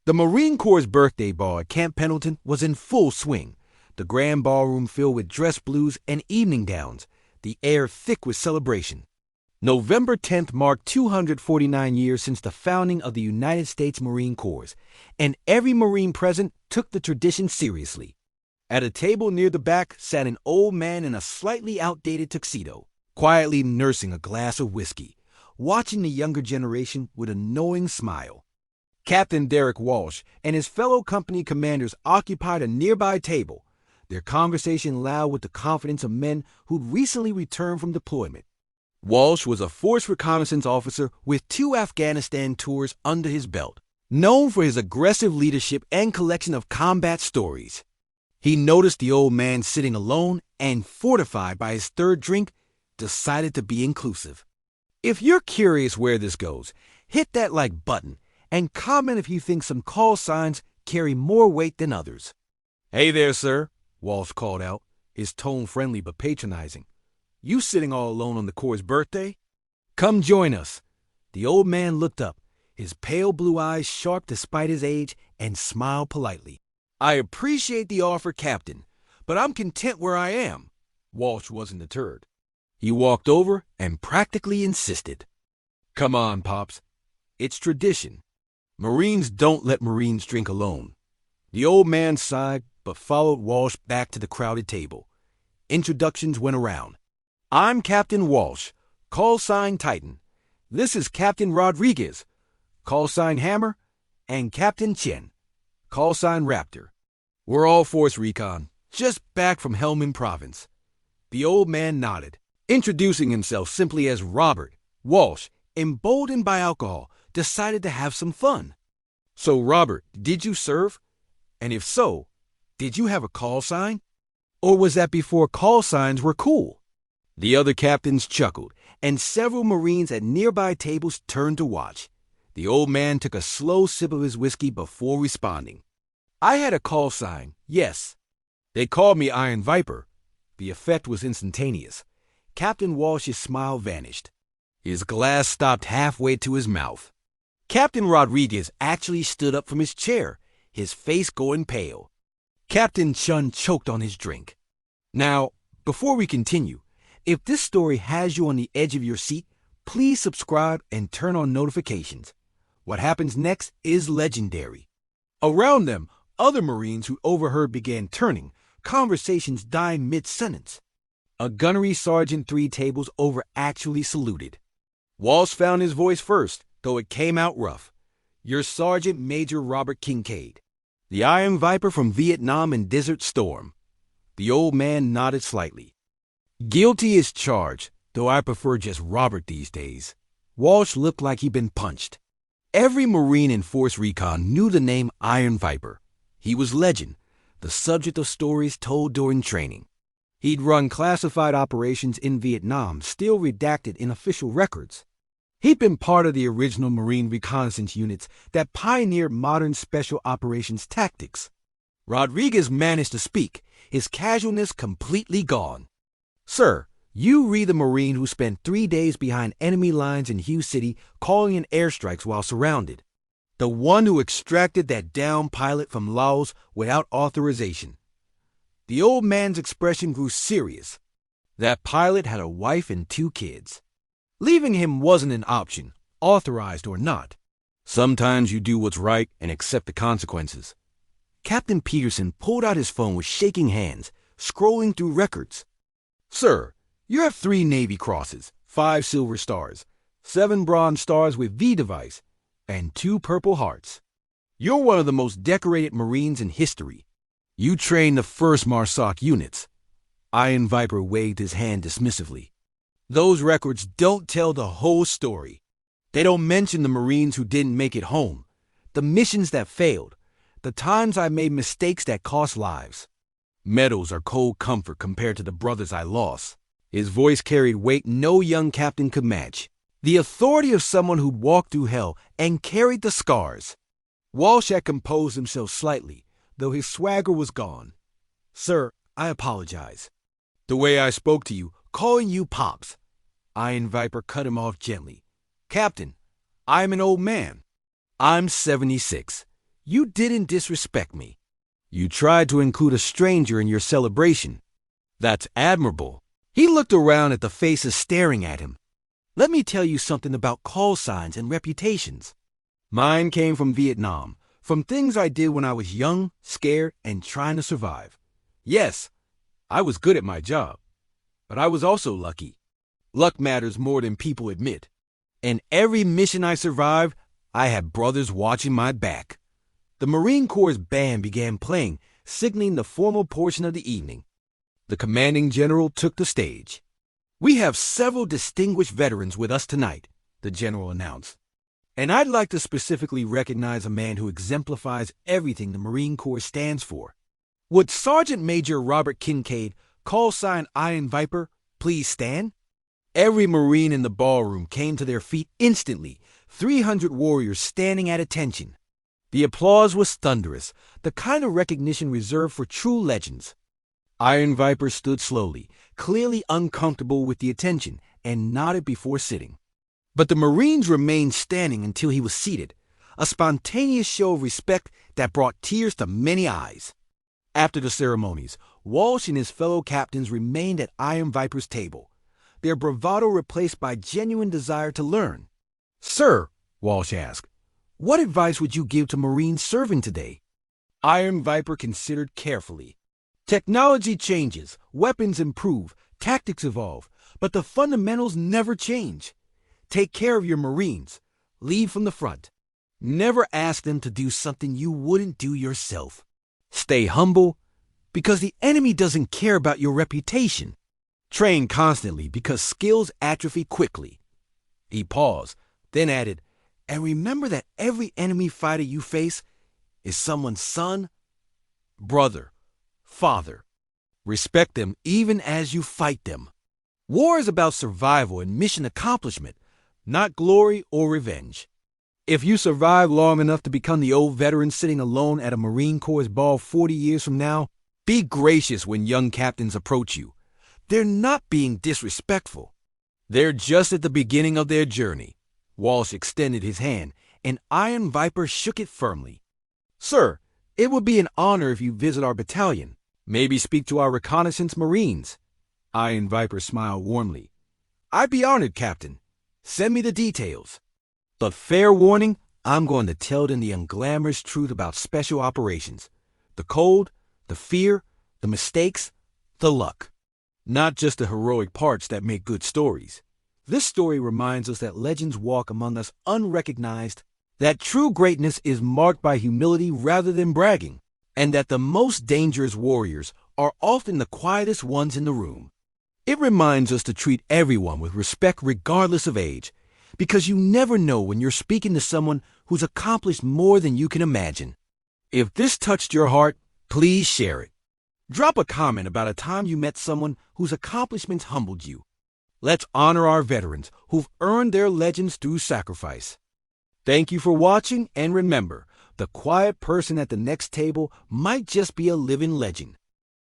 The Marine Corps' birthday ball at Camp Pendleton was in full swing, the grand ballroom filled with dress blues and evening gowns, the air thick with celebration. November 10th marked 249 years since the founding of the United States Marine Corps, and every Marine present took the tradition seriously. At a table near the back sat an old man in a slightly outdated tuxedo, quietly nursing a glass of whiskey, watching the younger generation with a knowing smile. Captain Derek Walsh and his fellow company commanders occupied a nearby table, their conversation loud with the confidence of men who'd recently returned from deployment. Walsh was a force reconnaissance officer with 2 Afghanistan tours under his belt, known for his aggressive leadership and collection of combat stories. He noticed the old man sitting alone and, fortified by his 3rd drink, decided to be inclusive. If you're curious where this goes, hit that like button and comment if you think some call signs carry more weight than others. "Hey there, sir," Walsh called out, his tone friendly but patronizing. "You sitting all alone on the Corps' birthday? Come join us." The old man looked up, his pale blue eyes sharp despite his age, and smiled politely. "I appreciate the offer, Captain, but I'm content where I am." Walsh wasn't deterred. He walked over and practically insisted. "Come on, Pops. It's tradition. Marines don't let Marines drink alone." The old man sighed, but followed Walsh back to the crowded table. Introductions went around. "I'm Captain Walsh, call sign Titan. This is Captain Rodriguez, call sign Hammer, and Captain Chen, call sign Raptor. We're all Force Recon, just back from Helmand Province." The old man nodded, introducing himself simply as Robert. Walsh, emboldened by alcohol, decided to have some fun. "So, Robert, did you serve? And if so, did you have a call sign? Or was that before call signs were cool?" The other captains chuckled, and several Marines at nearby tables turned to watch. The old man took a slow sip of his whiskey before responding. "I had a call sign, yes. They called me Iron Viper." The effect was instantaneous. Captain Walsh's smile vanished. His glass stopped halfway to his mouth. Captain Rodriguez actually stood up from his chair, his face going pale. Captain Chun choked on his drink. Now, before we continue, if this story has you on the edge of your seat, please subscribe and turn on notifications. What happens next is legendary. Around them, other Marines who overheard began turning, conversations dying mid-sentence. A gunnery sergeant 3 tables over actually saluted. Walsh found his voice first, though it came out rough. "Your Sergeant Major Robert Kincaid, the Iron Viper from Vietnam and Desert Storm." The old man nodded slightly. "Guilty as charged, though I prefer just Robert these days." Walsh looked like he'd been punched. Every Marine in Force Recon knew the name Iron Viper. He was legend, the subject of stories told during training. He'd run classified operations in Vietnam, still redacted in official records. He'd been part of the original Marine reconnaissance units that pioneered modern special operations tactics. Rodriguez managed to speak, his casualness completely gone. "Sir, you read the Marine who spent 3 days behind enemy lines in Hughes City calling in airstrikes while surrounded. The one who extracted that downed pilot from Laos without authorization." The old man's expression grew serious. That pilot had a wife and 2 kids. Leaving him wasn't an option, authorized or not. Sometimes you do what's right and accept the consequences. Captain Peterson pulled out his phone with shaking hands, scrolling through records. "Sir, you have 3 Navy Crosses, 5 Silver Stars, 7 Bronze Stars with V device, and 2 Purple Hearts. You're one of the most decorated Marines in history. You trained the 1st MARSOC units." Iron Viper waved his hand dismissively. "Those records don't tell the whole story. They don't mention the Marines who didn't make it home, the missions that failed, the times I made mistakes that cost lives. Medals are cold comfort compared to the brothers I lost." His voice carried weight no young captain could match. The authority of someone who'd walked through hell and carried the scars. Walsh had composed himself slightly, though his swagger was gone. "Sir, I apologize. The way I spoke to you, calling you Pops." Iron Viper cut him off gently. "Captain, I'm an old man. I'm 76. You didn't disrespect me. You tried to include a stranger in your celebration. That's admirable. He looked around at the faces staring at him. Let me tell you something about call signs and reputations. Mine came from Vietnam, from things I did when I was young, scared, and trying to survive. Yes, I was good at my job, but I was also lucky. Luck matters more than people admit. In every mission I survived, I had brothers watching my back. The Marine Corps' band began playing, signaling the formal portion of the evening. The commanding general took the stage. "We have several distinguished veterans with us tonight," the general announced. "And I'd like to specifically recognize a man who exemplifies everything the Marine Corps stands for. Would Sergeant Major Robert Kincaid, call sign Iron Viper, please stand?" Every Marine in the ballroom came to their feet instantly, 300 warriors standing at attention. The applause was thunderous, the kind of recognition reserved for true legends. Iron Viper stood slowly, clearly uncomfortable with the attention, and nodded before sitting. But the Marines remained standing until he was seated, a spontaneous show of respect that brought tears to many eyes. After the ceremonies, Walsh and his fellow captains remained at Iron Viper's table, their bravado replaced by genuine desire to learn. "Sir," Walsh asked, "what advice would you give to Marines serving today?" Iron Viper considered carefully. Technology changes, weapons improve, tactics evolve, but the fundamentals never change. Take care of your Marines. Lead from the front. Never ask them to do something you wouldn't do yourself. Stay humble, because the enemy doesn't care about your reputation. Train constantly, because skills atrophy quickly. He paused, then added, "And remember that every enemy fighter you face is someone's son, brother, father. Respect them even as you fight them." War is about survival and mission accomplishment, not glory or revenge. If you survive long enough to become the old veteran sitting alone at a Marine Corps ball 40 years from now, be gracious when young captains approach you. They're not being disrespectful. They're just at the beginning of their journey. Walsh extended his hand, and Iron Viper shook it firmly. "Sir, it would be an honor if you visit our battalion. Maybe speak to our reconnaissance Marines." Iron Viper smiled warmly. "I'd be honored, Captain. Send me the details. But fair warning, I'm going to tell them the unglamorous truth about special operations. The cold, the fear, the mistakes, the luck. Not just the heroic parts that make good stories. This story reminds us that legends walk among us unrecognized, that true greatness is marked by humility rather than bragging, and that the most dangerous warriors are often the quietest ones in the room. It reminds us to treat everyone with respect regardless of age, because you never know when you're speaking to someone who's accomplished more than you can imagine. If this touched your heart, please share it. Drop a comment about a time you met someone whose accomplishments humbled you. Let's honor our veterans who've earned their legends through sacrifice. Thank you for watching, and remember, the quiet person at the next table might just be a living legend.